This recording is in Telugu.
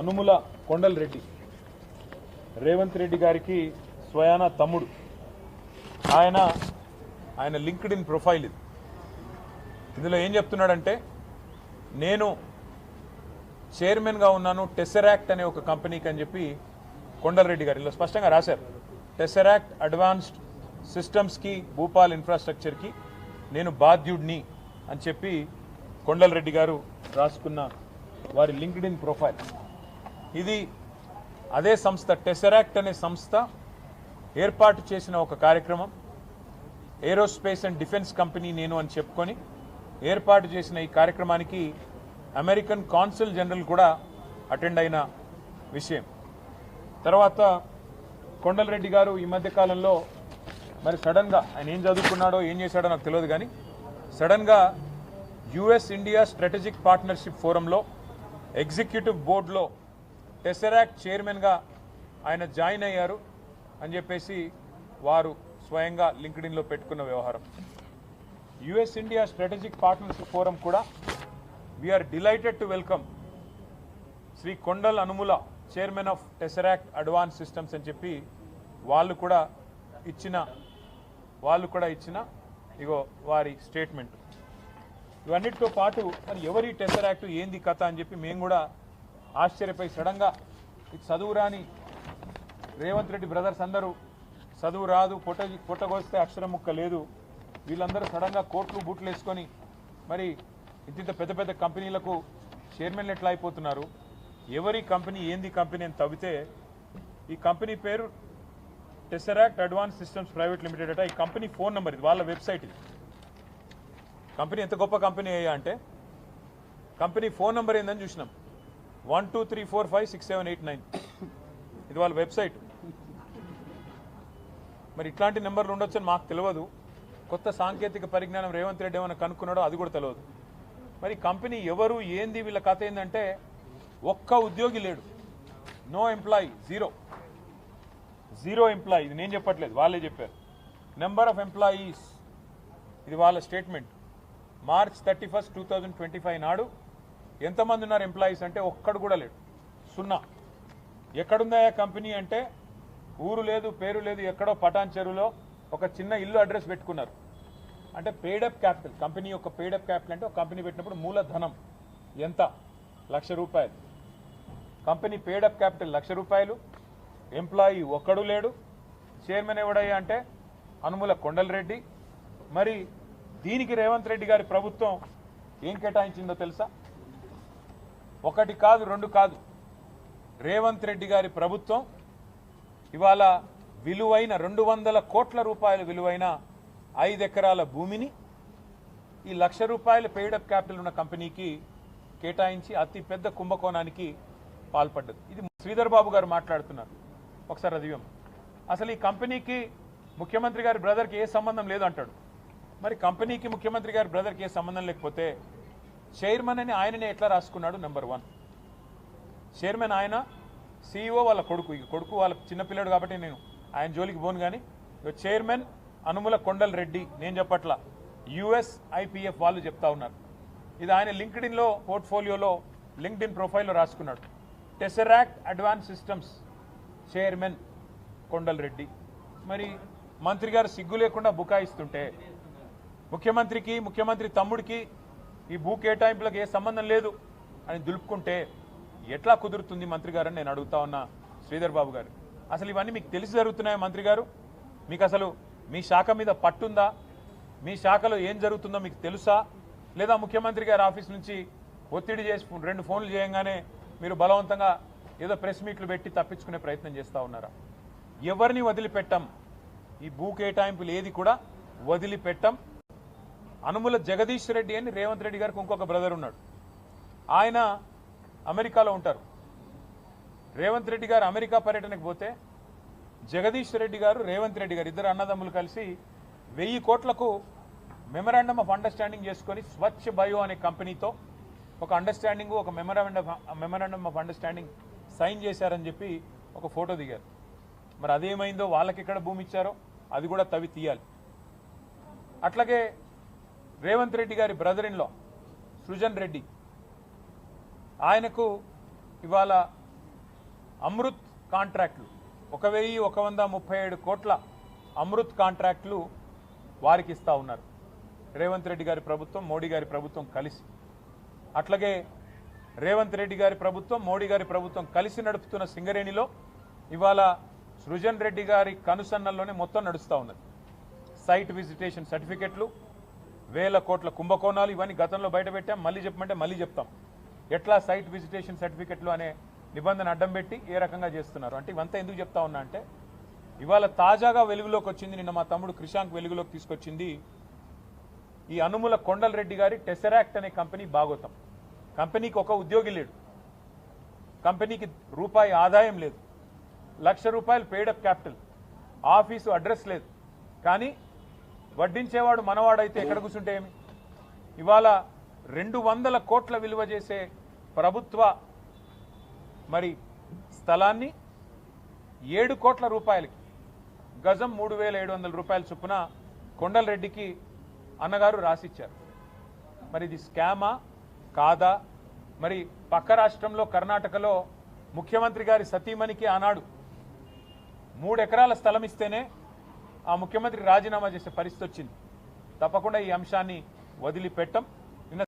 అనుముల కొండల్ రెడ్డి రేవంత్ రెడ్డి గారికి స్వయాన తమ్ముడు. ఆయన లింక్డ్ ఇన్ ప్రొఫైల్ ఇది. ఇందులో ఏం చెప్తున్నాడంటే, నేను చైర్మన్గా ఉన్నాను టెసరాక్ట్ అనే ఒక కంపెనీకి అని చెప్పి కొండల్ రెడ్డి గారు ఇలా స్పష్టంగా రాశారు. టెసరాక్ట్ అడ్వాన్స్డ్ సిస్టమ్స్కి, భూపాల్ ఇన్ఫ్రాస్ట్రక్చర్కి నేను బాధ్యుడిని అని చెప్పి కొండల్ రెడ్డి గారు రాసుకున్న వారి లింక్డ్ ఇన్ ప్రొఫైల్ ఇది. అదే సంస్థ టెసరాక్ట్ అనే సంస్థ ఏర్పాటు చేసిన ఒక కార్యక్రమం, ఏరోస్పేస్ అండ్ డిఫెన్స్ కంపెనీ నేను అని చెప్పుకొని ఏర్పాటు చేసిన ఈ కార్యక్రమానికి అమెరికన్ కాన్సుల్ జనరల్ కూడా అటెండ్ అయిన విషయం. తర్వాత కొండల్ రెడ్డి గారు ఈ మధ్య కాలంలో మరి సడన్గా ఆయన ఏం చదువుకున్నాడో ఏం చేశాడో నాకు తెలియదు, కానీ సడన్గా యుఎస్ ఇండియా స్ట్రాటజిక్ పార్ట్నర్షిప్ ఫోరంలో ఎగ్జిక్యూటివ్ బోర్డులో టెసరాక్ట్ చైర్మన్గా ఆయన జాయిన్ అయ్యారు అని చెప్పేసి వారు స్వయంగా లింక్డ్ఇన్లో పెట్టుకున్న వ్యవహారం. US India strategic partnership forum కూడా we are delighted to welcome Shri Kondal Anumula chairman of Tesseract advance systems అని చెప్పి వాళ్ళు కూడా ఇచ్చిన ఇగో వారి స్టేట్మెంట్. ఇవన్నిటితో పాటు మరి ఎవరి టెసరాక్ట్ ఏంది కథ అని చెప్పి మేము కూడా ఆశ్చర్యపోయి సడన్గా ఇది చదువు రాని రేవంత్ రెడ్డి బ్రదర్స్ అందరూ చదువు రాదు, పొట్టగొస్తే అక్షరం ముక్క లేదు, వీళ్ళందరూ సడన్గా కోట్లు బూట్లు వేసుకొని మరి ఇంత పెద్ద పెద్ద కంపెనీలకు చైర్మన్లు ఎట్లా అయిపోతున్నారు, ఎవరి కంపెనీ ఏంది కంపెనీ అని తవ్వితే ఈ కంపెనీ పేరు టెసరాక్ట్ అడ్వాన్స్ సిస్టమ్స్ ప్రైవేట్ లిమిటెడ్ అట. ఈ కంపెనీ ఫోన్ నెంబర్ ఇది, వాళ్ళ వెబ్సైట్ ఇది. కంపెనీ ఎంత గొప్ప కంపెనీ అయ్యా అంటే కంపెనీ ఫోన్ నెంబర్ ఏందని చూసినాం, 1234567889. ఇది వాళ్ళ వెబ్సైట్. మరి ఇట్లాంటి నెంబర్లు ఉండొచ్చని మాకు తెలియదు. కొత్త సాంకేతిక పరిజ్ఞానం రేవంత్ రెడ్డి ఏమైనా కనుక్కున్నాడో అది కూడా తెలియదు. మరి కంపెనీ ఎవరు ఏంది వీళ్ళ కథ ఏంటంటే ఒక్క ఉద్యోగి లేడు, నో ఎంప్లాయీ, జీరో ఎంప్లాయీ. ఇది నేను చెప్పట్లేదు, వాళ్ళే చెప్పారు. నెంబర్ ఆఫ్ ఎంప్లాయీస్ ఇది వాళ్ళ స్టేట్మెంట్. మార్చ్ 31, 2025 నాడు ఎంతమంది ఉన్నారు ఎంప్లాయీస్ అంటే ఒక్కడు కూడా లేడు, 0. ఎక్కడుందా కంపెనీ అంటే ఊరు లేదు, పేరు లేదు, ఎక్కడో పటాన్ చెరువులో ఒక చిన్న ఇల్లు అడ్రస్ పెట్టుకున్నారు. అంటే పెయిడప్ క్యాపిటల్, కంపెనీ యొక్క పెయిడప్ క్యాపిటల్ అంటే ఒక కంపెనీ పెట్టినప్పుడు మూలధనం ఎంత, ₹1,00,000. కంపెనీ పెయిడప్ క్యాపిటల్ ₹1,00,000, ఎంప్లాయీ ఒక్కడు లేడు. చైర్మన్ ఎవడయ్యా అంటే అనుముల కొండల్ రెడ్డి. మరి దీనికి రేవంత్ రెడ్డి గారి ప్రభుత్వం ఏం కేటాయించిందో తెలుసా? 1 కాదు 2 కాదు, రేవంత్ రెడ్డి గారి ప్రభుత్వం ఇవాళ విలువైన 200 కోట్ల రూపాయల విలువైన 5 ఎకరాల భూమిని ఈ ₹1,00,000 పెయిడప్ క్యాపిటల్ ఉన్న కంపెనీకి కేటాయించి అతి పెద్ద కుంభకోణానికి పాల్పడ్డది. ఇది శ్రీధర్ బాబు గారు మాట్లాడుతున్నారు, ఒకసారి అదివ్యం. అసలు ఈ కంపెనీకి ముఖ్యమంత్రి గారి బ్రదర్కి ఏ సంబంధం లేదు అంటాడు. మరి కంపెనీకి ముఖ్యమంత్రి గారి బ్రదర్కి ఏ సంబంధం లేకపోతే చైర్మన్ అని ఆయననే ఎట్లా రాసుకున్నాడు? నెంబర్ 1 చైర్మన్ ఆయన, CEO వాళ్ళ కొడుకు. ఈ కొడుకు వాళ్ళ చిన్నపిల్లడు కాబట్టి నేను ఆయన జోలికి పోను, కానీ చైర్మన్ అనుముల కొండల్ రెడ్డి నేను చెప్పట్లా, USIPF వాళ్ళు చెప్తా ఉన్నారు. ఇది ఆయన లింక్డ్ఇన్లో పోర్ట్ఫోలియోలో లింక్డ్ఇన్ ప్రొఫైల్లో రాసుకున్నాడు. Tesseract advance systems chairman Kondal Reddy. మరి మంత్రి గారు సిగ్గు లేకుండా బుకాయిస్తుంటే ముఖ్యమంత్రి తమ్ముడికి ఈ భూ కేటాయింపులకు ఏ సంబంధం లేదు అని దులుపుకుంటే ఎట్లా కుదురుతుంది మంత్రి గారు అని నేను అడుగుతా ఉన్నా శ్రీధర్ బాబు గారు. అసలు ఇవన్నీ మీకు తెలిసి జరుగుతున్నాయా మంత్రి గారు? మీకు అసలు మీ శాఖ మీద పట్టుందా? మీ శాఖలో ఏం జరుగుతుందో మీకు తెలుసా? లేదా ముఖ్యమంత్రి గారి ఆఫీస్ నుంచి ఒత్తిడి చేసి 2 ఫోన్లు చేయంగానే మీరు బలవంతంగా ఏదో ప్రెస్ మీట్లు పెట్టి తప్పించుకునే ప్రయత్నం చేస్తూ ఉన్నారా? ఎవరిని వదిలిపెట్టం, ఈ భూ కేటాయింపులు ఏది కూడా వదిలిపెట్టం. అనుముల జగదీష్ రెడ్డి అని రేవంత్ రెడ్డి గారికి ఇంకొక బ్రదర్ ఉన్నాడు, ఆయన అమెరికాలో ఉంటారు. రేవంత్ రెడ్డి గారు అమెరికా పర్యటనకు పోతే జగదీష్ రెడ్డి గారు రేవంత్ రెడ్డి గారు ఇద్దరు అన్నదమ్ములు కలిసి 1000 కోట్లకు మెమరాండమ్ ఆఫ్ అండర్స్టాండింగ్ చేసుకొని స్వచ్ఛ బయో అనే కంపెనీతో ఒక అండర్స్టాండింగ్, ఒక మెమరాండమ్ ఆఫ్ అండర్స్టాండింగ్ సైన్ చేశారని చెప్పి ఒక ఫోటో దిగారు. మరి అదేమైందో, వాళ్ళకి ఎక్కడ భూమి ఇచ్చారో అది కూడా తవ్వి తీయాలి. అట్లాగే రేవంత్ రెడ్డి గారి brother in law Srujan Reddy, ఆయనకు ఇవాళ అమృత్ కాంట్రాక్టులు 1137 కోట్ల అమృత్ కాంట్రాక్టులు వారికి ఇస్తూ ఉన్నారు రేవంత్ రెడ్డి గారి ప్రభుత్వం మోడీ గారి ప్రభుత్వం కలిసి. అట్లాగే రేవంత్ రెడ్డి గారి ప్రభుత్వం మోడీ గారి ప్రభుత్వం కలిసి నడుపుతున్న సింగరేణిలో ఇవాళ సృజన్ రెడ్డి గారి కనుసన్నల్లోనే మొత్తం నడుస్తూ ఉన్నది. సైట్ విజిటేషన్ సర్టిఫికెట్లు, 1000 కోట్ల కుంభకోణాలు, ఇవన్నీ గతంలో బయటపెట్టాం. మళ్ళీ చెప్పమంటే మళ్ళీ చెప్తాం. ఎట్లా సైట్ విజిటేషన్ సర్టిఫికెట్లు అనే నిబంధన అడ్డం పెట్టి ఏ రకంగా చేస్తున్నారు అంటే ఇవంతా ఎందుకు చెప్తా ఉన్నా అంటే ఇవాళ తాజాగా వెలుగులోకి వచ్చింది, నిన్న మా తమ్ముడు క్రిషాంక్ వెలుగులోకి తీసుకొచ్చింది ఈ అనుముల కొండలరెడ్డి గారి టెసరాక్ట్ అనే కంపెనీ భాగోతం. కంపెనీకి ఒక ఉద్యోగి లేడు, కంపెనీకి రూపాయి ఆదాయం లేదు, ₹1,00,000 పెయిడప్ క్యాపిటల్, ఆఫీసు అడ్రస్ లేదు. కానీ వడ్డించేవాడు మనవాడైతే ఎక్కడ కూర్చుంటే ఏమి? ఇవాళ 200 కోట్ల విలువ చేసే ప్రభుత్వ మరి స్థలాన్ని 7 కోట్ల రూపాయలకి గజం 3,700 రూపాయల చొప్పున కొండలరెడ్డికి అన్నగారు రాసిచ్చారు. మరి ఇది స్కామా కాదా? మరి పక్క రాష్ట్రంలో కర్ణాటకలో ముఖ్యమంత్రి గారి సతీమణికి ఆనాడు 3 ఎకరాల స్థలం ఇస్తేనే ఆ ముఖ్యమంత్రి రాజీనామా చేసే పరిస్థితి వచ్చింది. తప్పకుండా ఈ అంశాన్ని వదిలిపెట్టం.